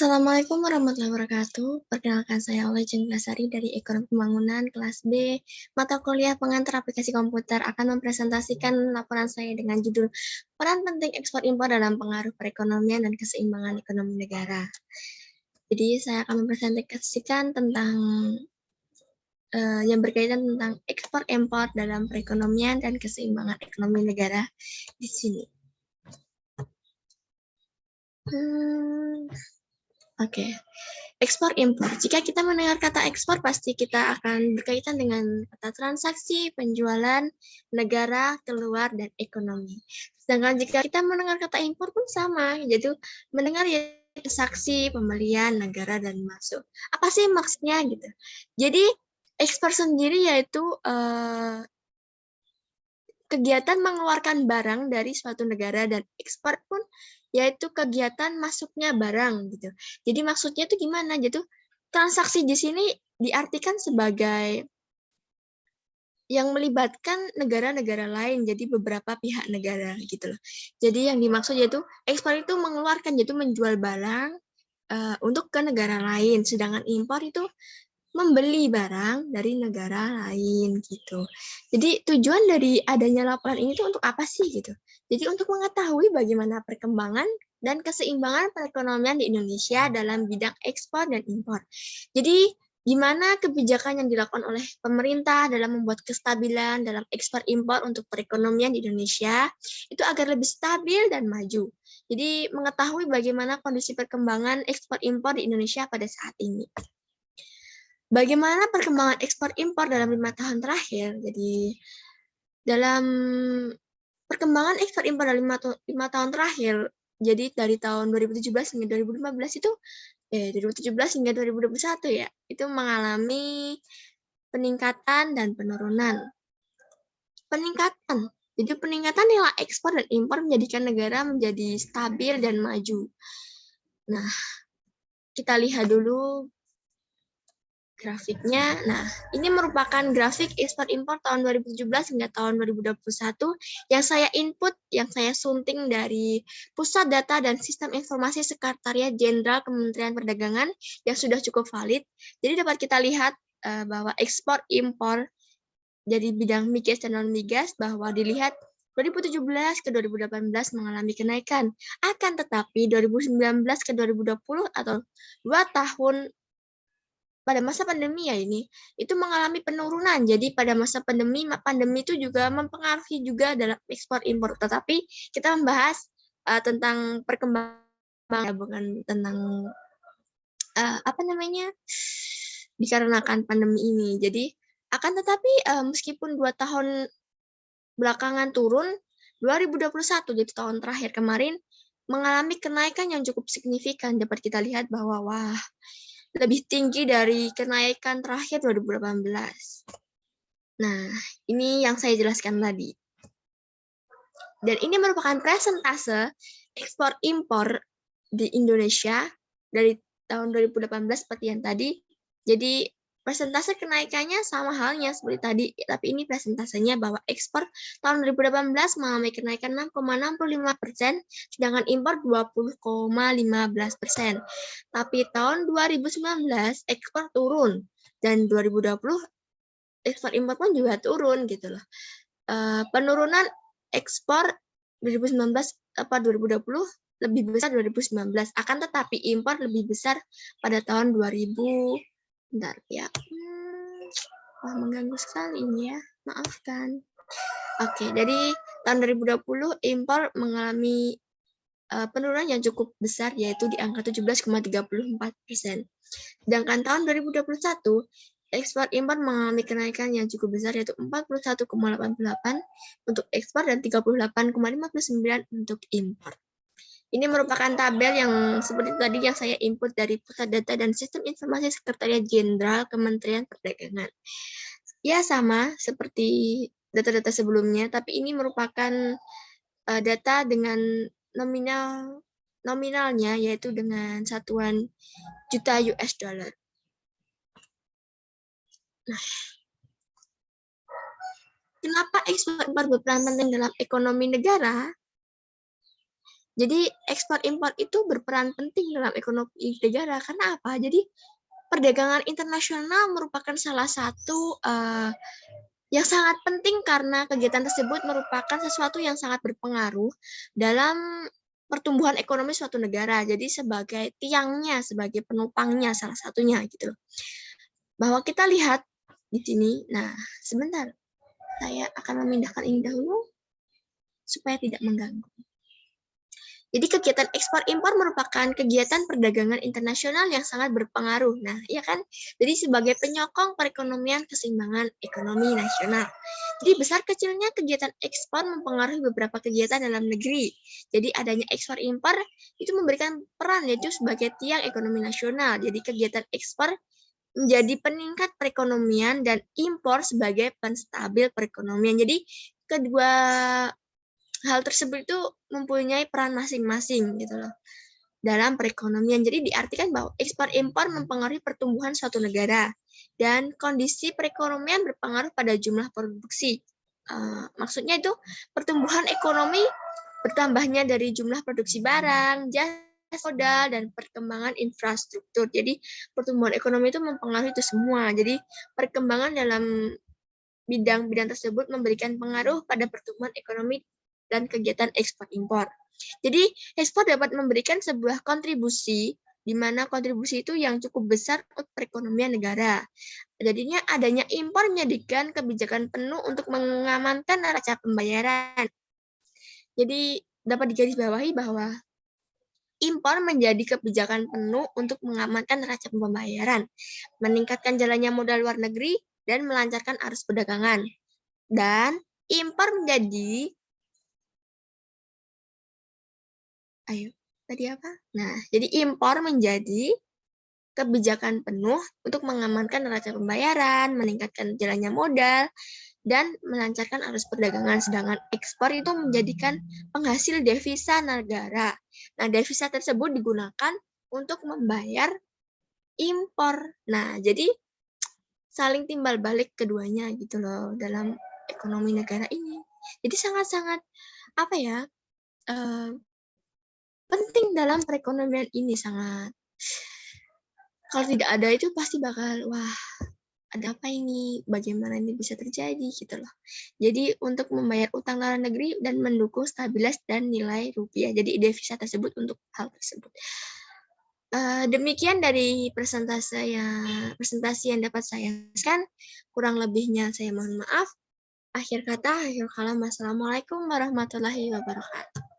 Assalamualaikum warahmatullahi wabarakatuh. Perkenalkan saya Oleh Cendrasari dari Ekonomi Pembangunan kelas B, mata kuliah pengantar aplikasi komputer akan mempresentasikan laporan saya dengan judul Peran Penting Ekspor Impor dalam Pengaruh Perekonomian dan Keseimbangan Ekonomi Negara. Jadi saya akan mempresentasikan tentang yang berkaitan tentang ekspor impor dalam perekonomian dan keseimbangan ekonomi negara di sini. Oke. Ekspor impor. Jika kita mendengar kata ekspor, pasti kita akan berkaitan dengan kata transaksi, penjualan, negara, keluar, dan ekonomi. Sedangkan jika kita mendengar kata impor pun sama, yaitu mendengar ya transaksi, pembelian, negara, dan masuk. Apa sih maksudnya gitu? Jadi ekspor sendiri yaitu kegiatan mengeluarkan barang dari suatu negara, dan ekspor pun yaitu kegiatan masuknya barang gitu. Jadi maksudnya itu gimana? Jadi transaksi di sini diartikan sebagai yang melibatkan negara-negara lain, jadi beberapa pihak negara gitu loh. Jadi yang dimaksud yaitu ekspor itu mengeluarkan, yaitu menjual barang untuk ke negara lain, sedangkan impor itu membeli barang dari negara lain gitu. Jadi tujuan dari adanya laporan ini tuh untuk apa sih gitu? Jadi untuk mengetahui bagaimana perkembangan dan keseimbangan perekonomian di Indonesia dalam bidang ekspor dan impor. Jadi gimana kebijakan yang dilakukan oleh pemerintah dalam membuat kestabilan dalam ekspor impor untuk perekonomian di Indonesia itu agar lebih stabil dan maju. Jadi mengetahui bagaimana kondisi perkembangan ekspor impor di Indonesia pada saat ini. Bagaimana perkembangan ekspor impor dalam 5 tahun terakhir? Jadi dalam perkembangan ekspor impor dalam 5 tahun terakhir, jadi dari tahun 2017 hingga 2015 itu 2017 hingga 2021 ya, itu mengalami peningkatan dan penurunan. Peningkatan. Jadi peningkatan nilai ekspor dan impor menjadikan negara menjadi stabil dan maju. Nah, kita lihat dulu grafiknya. Nah, ini merupakan grafik ekspor impor tahun 2017 hingga tahun 2021 yang saya input, yang saya sunting dari Pusat Data dan Sistem Informasi Sekretariat Jenderal Kementerian Perdagangan yang sudah cukup valid. Jadi dapat kita lihat bahwa ekspor impor dari bidang migas dan non-migas bahwa dilihat 2017 ke 2018 mengalami kenaikan. Akan tetapi 2019 ke 2020 atau 2 tahun pada masa pandemi ya ini, itu mengalami penurunan. Jadi pada masa pandemi itu juga mempengaruhi juga dalam ekspor impor. Tetapi kita membahas tentang perkembangan, bukan tentang dikarenakan pandemi ini. Jadi akan tetapi meskipun 2 tahun belakangan turun, 2021 jadi tahun terakhir kemarin mengalami kenaikan yang cukup signifikan. Dapat kita lihat bahwa wah, lebih tinggi dari kenaikan terakhir 2018. Nah, ini yang saya jelaskan tadi. Dan ini merupakan persentase ekspor impor di Indonesia dari tahun 2018 seperti yang tadi. Jadi persentase kenaikannya sama halnya seperti tadi, tapi ini persentasenya bahwa ekspor tahun 2018 mengalami kenaikan 6,65%, sedangkan impor 20,15%. Tapi tahun 2019 ekspor turun, dan 2020 ekspor impor pun juga turun gitu loh. Penurunan ekspor 2019 2020 lebih besar 2019, akan tetapi impor lebih besar pada tahun 2000. Bentar ya. Wah, mengganggu sekali ini ya. Maafkan. Oke, dari tahun 2020 impor mengalami penurunan yang cukup besar, yaitu di angka 17,34%. Sedangkan tahun 2021, ekspor impor mengalami kenaikan yang cukup besar, yaitu 41,88 untuk ekspor dan 38,59 untuk impor. Ini merupakan tabel yang seperti tadi yang saya input dari Pusat Data dan Sistem Informasi Sekretariat Jenderal Kementerian Perdagangan. Ya, sama seperti data-data sebelumnya, tapi ini merupakan data dengan nominalnya, yaitu dengan satuan juta US dollar. Nah, kenapa ekspor impor berperan penting dalam ekonomi negara? Jadi ekspor impor itu berperan penting dalam ekonomi negara. Karena apa? Jadi perdagangan internasional merupakan salah satu yang sangat penting karena kegiatan tersebut merupakan sesuatu yang sangat berpengaruh dalam pertumbuhan ekonomi suatu negara. Jadi sebagai tiangnya, sebagai penopangnya salah satunya gitu loh. Bahwa kita lihat di sini. Nah, sebentar. Saya akan memindahkan ini dahulu supaya tidak mengganggu. Jadi kegiatan ekspor impor merupakan kegiatan perdagangan internasional yang sangat berpengaruh. Nah, iya kan? Jadi sebagai penyokong perekonomian keseimbangan ekonomi nasional. Jadi besar kecilnya kegiatan ekspor mempengaruhi beberapa kegiatan dalam negeri. Jadi adanya ekspor impor itu memberikan peran yaitu sebagai tiang ekonomi nasional. Jadi kegiatan ekspor menjadi peningkat perekonomian dan impor sebagai penstabil perekonomian. Jadi kedua hal tersebut itu mempunyai peran masing-masing gitu loh dalam perekonomian. Jadi diartikan bahwa ekspor impor mempengaruhi pertumbuhan suatu negara dan kondisi perekonomian berpengaruh pada jumlah produksi. Maksudnya itu pertumbuhan ekonomi bertambahnya dari jumlah produksi barang, jasa, modal, dan perkembangan infrastruktur. Jadi pertumbuhan ekonomi itu mempengaruhi itu semua. Jadi perkembangan dalam bidang-bidang tersebut memberikan pengaruh pada pertumbuhan ekonomi dan kegiatan ekspor impor. Jadi ekspor dapat memberikan sebuah kontribusi di mana kontribusi itu yang cukup besar untuk perekonomian negara. Jadinya adanya impor menjadikan kebijakan penuh untuk mengamankan neraca pembayaran. Jadi dapat digarisbawahi bahwa impor menjadi kebijakan penuh untuk mengamankan neraca pembayaran, meningkatkan jalannya modal luar negeri, dan melancarkan arus perdagangan. Dan impor menjadi tadi apa? Nah, jadi impor menjadi kebijakan penuh untuk mengamankan neraca pembayaran, meningkatkan jalannya modal, dan melancarkan arus perdagangan. Sedangkan ekspor itu menjadikan penghasil devisa negara. Nah, devisa tersebut digunakan untuk membayar impor. Nah, jadi saling timbal balik keduanya gitu loh dalam ekonomi negara ini. Jadi sangat-sangat apa ya? Penting dalam perekonomian ini sangat. Kalau tidak ada itu pasti bakal wah ada apa ini? Bagaimana ini bisa terjadi gitu loh. Jadi untuk membayar utang luar negeri dan mendukung stabilitas dan nilai rupiah. Jadi devisa tersebut untuk hal tersebut. Demikian dari presentasi yang dapat saya jelaskan. Kurang lebihnya saya mohon maaf. Akhir kata, akhir kalam. Wassalamualaikum warahmatullahi wabarakatuh.